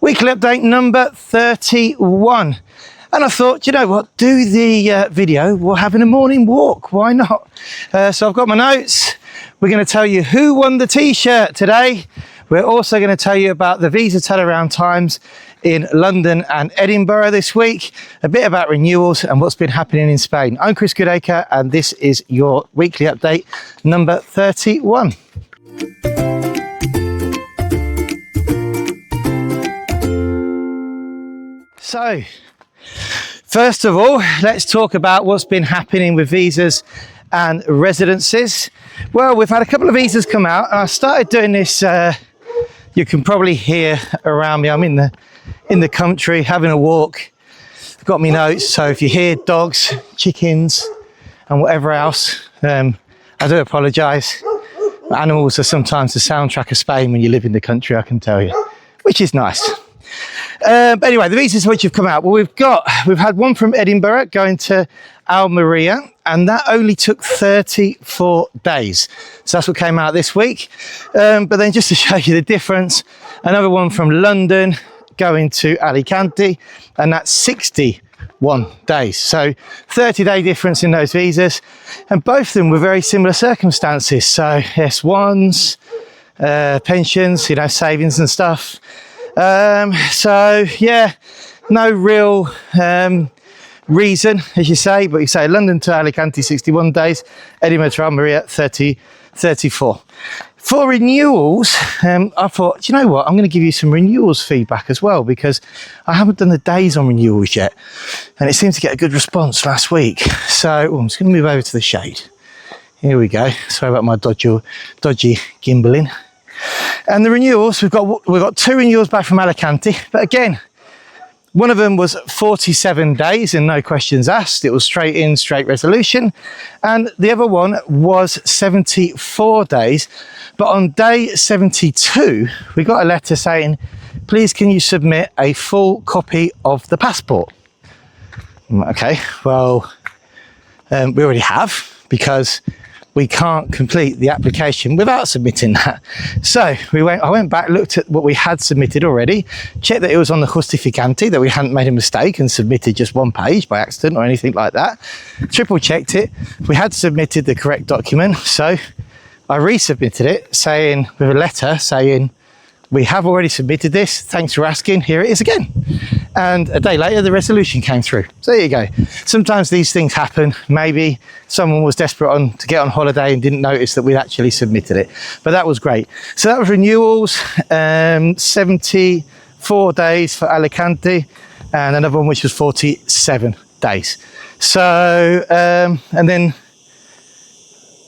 Weekly update number 31. And I thought, you know what, do the video while having a morning walk. Why not? So I've got my notes. We're going to tell you who won the t-shirt today. We're also going to tell you about the visa turnaround times in London and Edinburgh this week, a bit about renewals and what's been happening in Spain. I'm Chris Goodacre, and this is your weekly update number 31. So, first of all, let's talk about what's been happening with visas and residencies. Well, we've had a couple of visas come out, and I started doing this, you can probably hear around me, I'm in the country having a walk. I've got my notes, so if you hear dogs, chickens and whatever else, I do apologise. Animals are sometimes the soundtrack of Spain when you live in the country, I can tell you, which is nice. But anyway, the visas which have come out, well, we've had one from Edinburgh going to Almeria, and that only took 34 days. So that's what came out this week. But then just to show you the difference, another one from London going to Alicante, and that's 61 days. So 30-day difference in those visas, and both of them were very similar circumstances. So S1s, pensions, you know, savings and stuff. So yeah, no real reason, as you say, but you say London to Alicante 61 days, Edinburgh to Almeria 34. For renewals, I thought, do you know what, I'm going to give you some renewals feedback as well, because I haven't done the days on renewals yet, and it seemed to get a good response last week. So I'm just going to move over to the shade. Here we go. Sorry about my dodgy gimbaling. And the renewals, we've got two renewals back from Alicante, but again, one of them was 47 days and no questions asked. It was straight in, straight resolution. And the other one was 74 days. But on day 72, we got a letter saying, please can you submit a full copy of the passport? Okay, well, we already have, because we can't complete the application without submitting that. So I went back, looked at what we had submitted already, checked that it was on the justificante, that we hadn't made a mistake and submitted just one page by accident or anything like that. Triple checked it. We had submitted the correct document. So I resubmitted it saying, with a letter saying, we have already submitted this. Thanks for asking. Here it is again. And a day later, the resolution came through. So there you go. Sometimes these things happen. Maybe someone was desperate to get on holiday and didn't notice that we'd actually submitted it. But that was great. So that was renewals, 74 days for Alicante, and another one which was 47 days. So, and then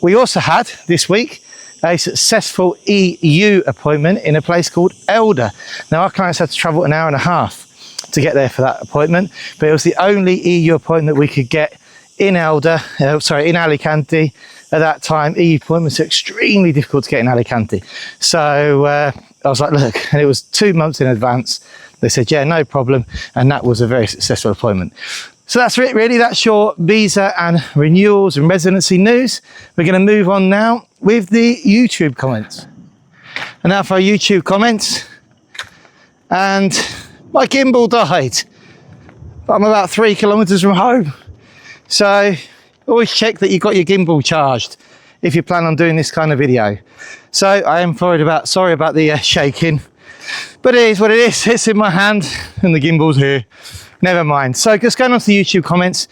we also had this week a successful EU appointment in a place called Elda. Now, our clients had to travel an hour and a half to get there for that appointment, but it was the only EU appointment we could get in Elda, in Alicante at that time. EU appointments are extremely difficult to get in Alicante. So I was like, look, and it was 2 months in advance. They said, yeah, no problem. And that was a very successful appointment. So that's it, really. That's your visa and renewals and residency news. We're going to move on now with the YouTube comments. And now for our YouTube comments. And my gimbal died, but I'm about 3 kilometers from home. So always check that you've got your gimbal charged if you plan on doing this kind of video. So I am sorry about the shaking, but it is what it is. It's in my hand and the gimbal's here. Never mind. So just going on to the YouTube comments.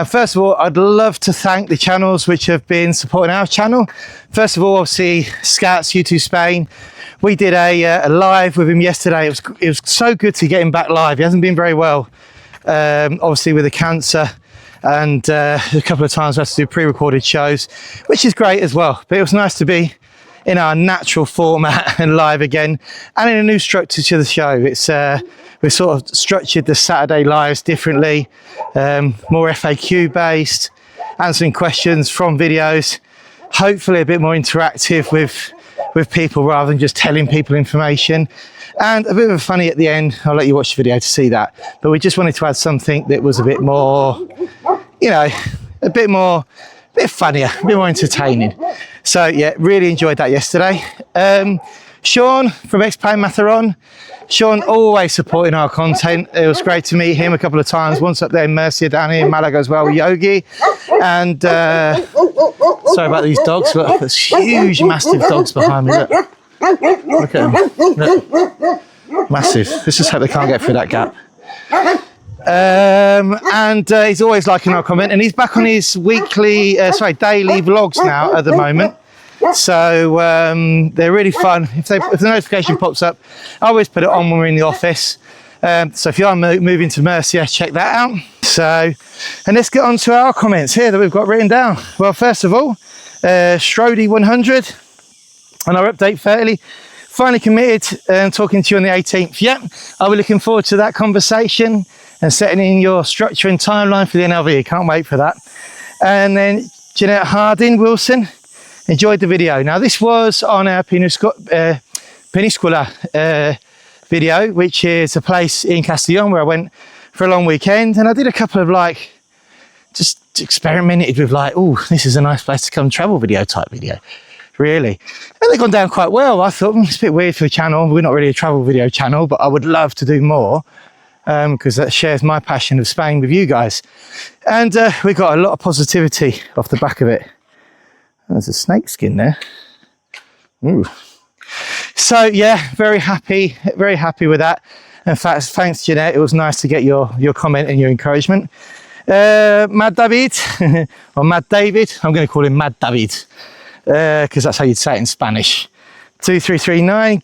First of all, I'd love to thank the channels which have been supporting our channel. First of all, obviously, Scouts, YouTooSpain. We did a live with him yesterday. It was so good to get him back live. He hasn't been very well, obviously with the cancer. And a couple of times we had to do pre-recorded shows, which is great as well. But it was nice to be in our natural format and live again, and in a new structure to the show. It's we've sort of structured the Saturday lives differently, more FAQ based, answering questions from videos, hopefully a bit more interactive with people rather than just telling people information, and a bit of a funny at the end. I'll let you watch the video to see that, but we just wanted to add something that was a bit more, you know, a bit funnier, a bit more entertaining. So yeah, really enjoyed that yesterday. Sean from X-Pain Matharon. Sean always supporting our content. It was great to meet him a couple of times, once up there in Murcia, down here in Malaga as well, Yogi. And sorry about these dogs, look, there's huge, massive dogs behind me, look. Look at them, look. Massive. Let's just hope they can't get through that gap. And he's always liking our comment, and he's back on his daily vlogs now at the moment. So they're really fun. If the notification pops up, I always put it on when we're in the office. So if you are moving to Murcia, check that out. So, and let's get on to our comments here that we've got written down. Well, first of all, Strody 100 on our update 30. Finally committed and talking to you on the 18th. Yep, I'll be looking forward to that conversation and setting in your structure and timeline for the NLV. Can't wait for that. And then Jeanette Harding Wilson, enjoyed the video. Now this was on our Peniscola video, which is a place in Castellón where I went for a long weekend, and I did a couple of just experimented with oh, this is a nice place to come travel video type video. Really, and they've gone down quite well. I thought it's a bit weird for a channel. We're not really a travel video channel, but I would love to do more because that shares my passion of Spain with you guys. And we got a lot of positivity off the back of it. There's a snake skin there. Ooh. So yeah, very happy with that. In fact, thanks Jeanette, it was nice to get your comment and your encouragement. Mad David, or Mad David, I'm going to call him Mad David, because that's how you'd say it in Spanish. 2339,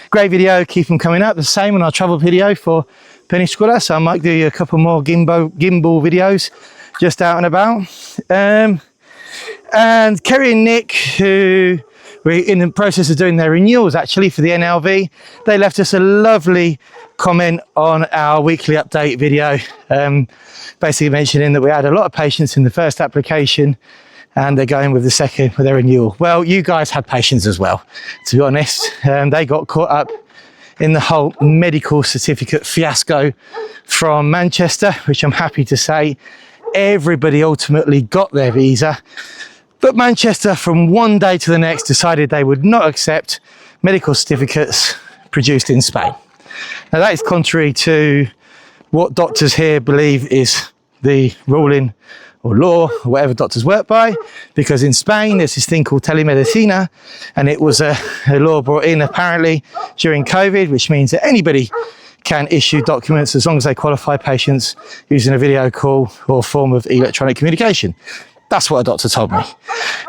great video, keep them coming up. The same on our travel video for Peniscola, so I might do you a couple more gimbal videos just out and about. And Kerry and Nick, who we're in the process of doing their renewals actually for the NLV, they left us a lovely comment on our weekly update video, basically mentioning that we had a lot of patience in the first application and they're going with the second with their renewal. Well, you guys had patience as well, to be honest. They got caught up in the whole medical certificate fiasco from Manchester, which I'm happy to say everybody ultimately got their visa. But Manchester, from one day to the next, decided they would not accept medical certificates produced in Spain. Now that is contrary to what doctors here believe is the ruling or law, or whatever doctors work by, because in Spain there's this thing called telemedicina, and it was a law brought in apparently during COVID, which means that anybody can issue documents as long as they qualify patients using a video call or form of electronic communication. That's what a doctor told me.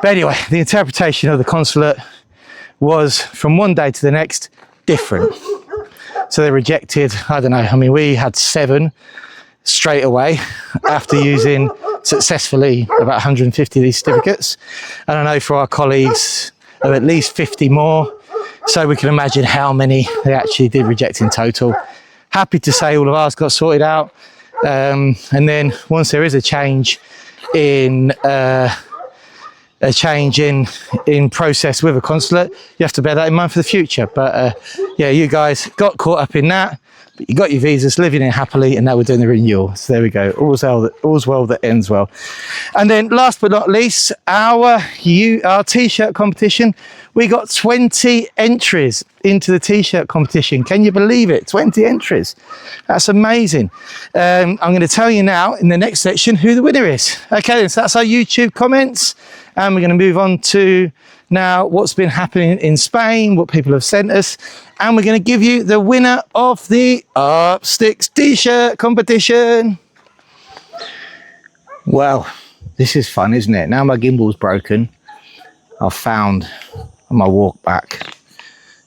But anyway, the interpretation of the consulate was from one day to the next different. So they rejected, I don't know, I mean, we had 7 straight away after using successfully about 150 of these certificates. And I know for our colleagues of at least 50 more. So we can imagine how many they actually did reject in total. Happy to say all of ours got sorted out. And then once there is a change in process with a consulate, you have to bear that in mind for the future. But yeah, you guys got caught up in that, but you got your visas, living in happily, and now we're doing the renewal. So there we go, all's well that ends well. And then last but not least, our t-shirt competition. We got 20 entries into the t-shirt competition. Can you believe it? 20 entries. That's amazing. I'm going to tell you now in the next section who the winner is. Okay, so that's our YouTube comments. And we're going to move on to now what's been happening in Spain, what people have sent us. And we're going to give you the winner of the Upsticks t-shirt competition. Well, this is fun, isn't it? Now my gimbal's broken, I've found on my walk back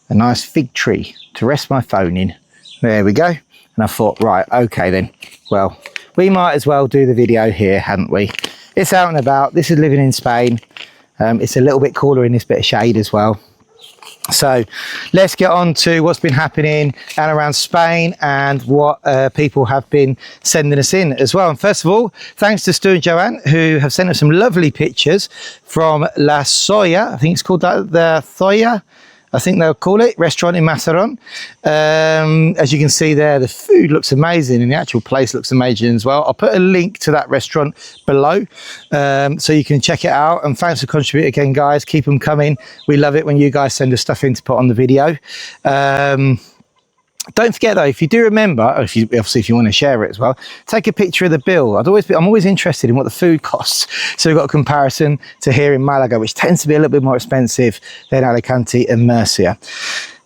a nice fig tree to rest my phone in. There we go. And I thought, right, okay then. Well, we might as well do the video here, hadn't we? It's out and about. This is living in Spain. It's a little bit cooler in this bit of shade as well. So let's get on to what's been happening and around Spain and what people have been sending us in as well. And first of all, thanks to Stu and Joanne, who have sent us some lovely pictures from La Soya. I think it's called that, the Thoya. I think they'll call it, restaurant in Masaron. As you can see there, the food looks amazing and the actual place looks amazing as well. I'll put a link to that restaurant below so you can check it out. And thanks for contributing again, guys. Keep them coming. We love it when you guys send us stuff in to put on the video. Don't forget though, if you do remember, or if you want to share it as well, take a picture of the bill. I'm always interested in what the food costs. So we've got a comparison to here in Malaga, which tends to be a little bit more expensive than Alicante and Murcia.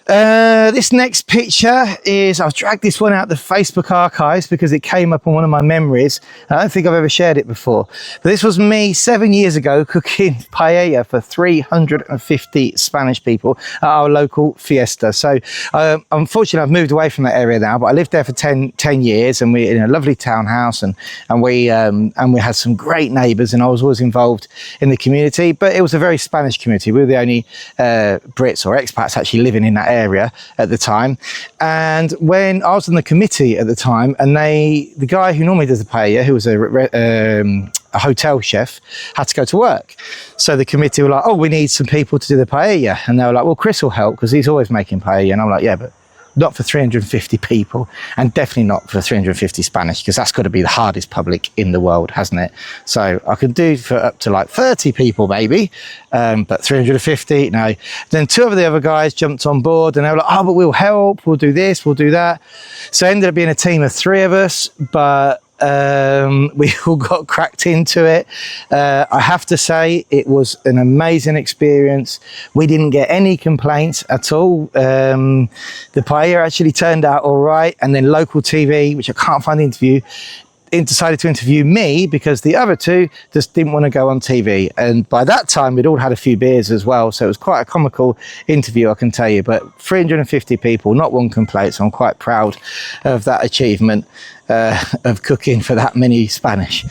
This next picture is, I've dragged this one out the Facebook archives because it came up on one of my memories. I don't think I've ever shared it before, but this was me 7 years ago cooking paella for 350 Spanish people at our local fiesta. So unfortunately I've moved away from that area now, but I lived there for 10 years, and we're in a lovely townhouse, and we had some great neighbours, and I was always involved in the community, but it was a very Spanish community. We were the only Brits or expats actually living in that area at the time. And when I was on the committee at the time, and the guy who normally does the paella, who was a hotel chef, had to go to work. So the committee were like, oh, we need some people to do the paella. And they were like, well, Chris will help because he's always making paella. And I'm like, yeah, but not for 350 people, and definitely not for 350 Spanish, because that's got to be the hardest public in the world, hasn't it? So I could do for up to like 30 people maybe, but 350, no. Then two of the other guys jumped on board, and they were like, oh, but we'll help, we'll do this, we'll do that. So it ended up being a team of 3 of us, but we all got cracked into it. I have to say it was an amazing experience. We didn't get any complaints at all. The paella actually turned out all right, and then local TV, which I can't find the interview, decided to interview me because the other 2 just didn't want to go on TV. And by that time we'd all had a few beers as well, so it was quite a comical interview, I can tell you. But 350 people, not one complaint, so I'm quite proud of that achievement of cooking for that many Spanish.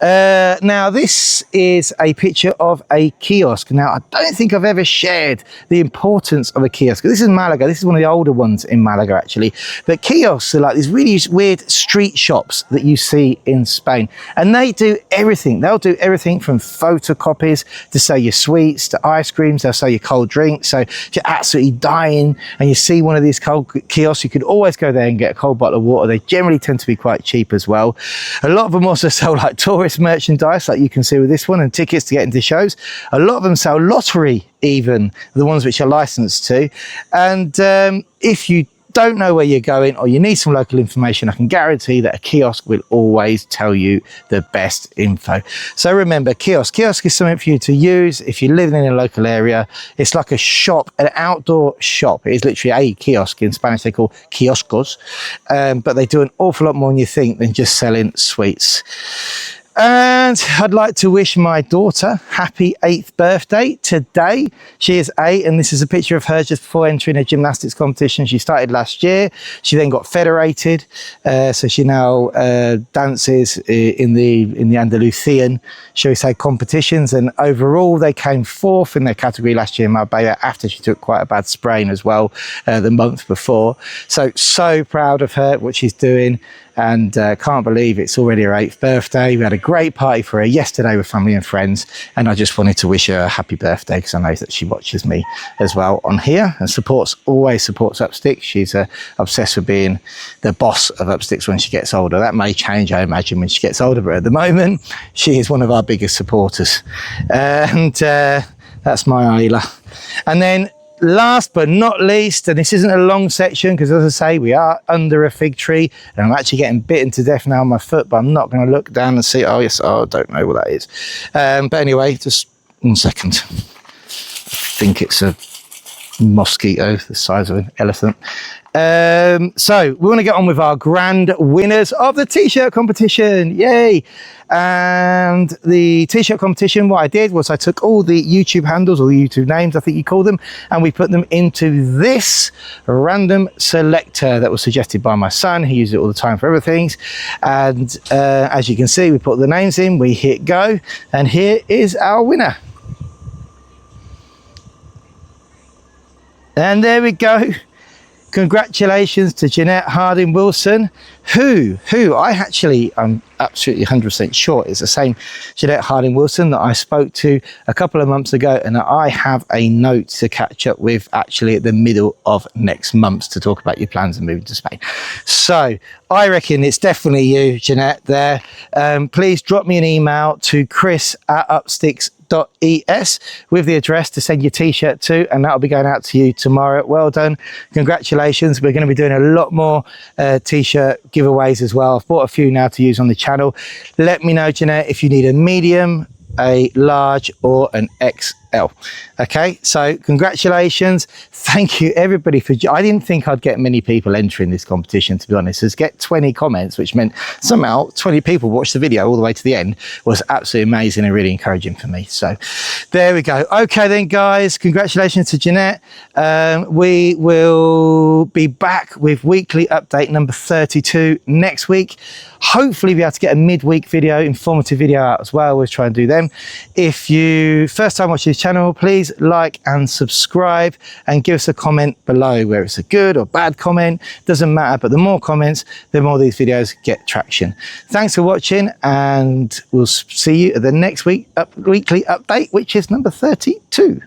Now this is a picture of a kiosk. Now I don't think I've ever shared the importance of a kiosk. This is Malaga. This is one of the older ones in Malaga actually, but kiosks are like these really weird street shops that you see in Spain, and they do everything. They'll do everything from photocopies to sell your sweets to ice creams. They'll sell you cold drinks. So if you're absolutely dying and you see one of these cold kiosks, you could always go there and get a cold bottle of water. They generally tend to be quite cheap as well. A lot of them also sell like tourist merchandise, like you can see with this one, and tickets to get into shows. A lot of them sell lottery, even the ones which are licensed to. And if you don't know where you're going, or you need some local information, I can guarantee that a kiosk will always tell you the best info. So remember, kiosk is something for you to use if you're living in a local area. It's like a shop, an outdoor shop. It is literally a kiosk. In Spanish they call kioscos, but they do an awful lot more than you think than just selling sweets. And I'd like to wish my daughter happy 8th birthday today. She is 8, and this is a picture of her just before entering a gymnastics competition. She started last year. She then got federated, so she now dances in the Andalusian, shall we say, competitions. And overall, they came 4th in their category last year in Marbella, after she took quite a bad sprain as well the month before. So proud of her, what she's doing. And can't believe it's already her 8th birthday. We had a great party for her yesterday with family and friends, and I just wanted to wish her a happy birthday because I know that she watches me as well on here and always supports Upsticks. She's obsessed with being the boss of Upsticks when she gets older. That may change, I imagine, when she gets older, but at the moment she is one of our biggest supporters. And that's my Ayla. And then last but not least, and this isn't a long section because, as I say, we are under a fig tree, and I'm actually getting bitten to death now on my foot, but I'm not going to look down and see. Oh yes, I don't know what that is. But anyway, just 1 second. I think it's a mosquito the size of an elephant. So we want to get on with our grand winners of the t-shirt competition. Yay! And the t-shirt competition, what I did was I took all the YouTube handles, or the YouTube names, I think you call them, and we put them into this random selector that was suggested by my son. He uses it all the time for everything. And as you can see, we put the names in, we hit go, and here is our winner. And there we go. Congratulations to Jeanette Harding Wilson, who I'm absolutely 100% sure is the same Jeanette Harding Wilson that I spoke to a couple of months ago, and I have a note to catch up with actually at the middle of next month to talk about your plans of moving to Spain. So I reckon it's definitely you, Jeanette, there. Please drop me an email to chris@upsticks.es with the address to send your t-shirt to, and that'll be going out to you tomorrow. Well done, congratulations. We're going to be doing a lot more t-shirt giveaways as well. I've bought a few now to use on the channel. Let me know, Jeanette, if you need a medium, a large or an XL. Okay, so congratulations. Thank you everybody for, I didn't think I'd get many people entering this competition, to be honest. As get 20 comments, which meant somehow 20 people watched the video all the way to the end, was absolutely amazing and really encouraging for me. So there we go. Okay then, guys, congratulations to Jeanette. We will be back with weekly update number 32 next week. Hopefully be able to get a midweek video, informative video out as well. We'll try and do them. If you first time watching this channel, please like and subscribe and give us a comment below, whether it's a good or bad comment, doesn't matter, but the more comments, the more these videos get traction. Thanks for watching, and we'll see you at the next weekly update, which is number 32.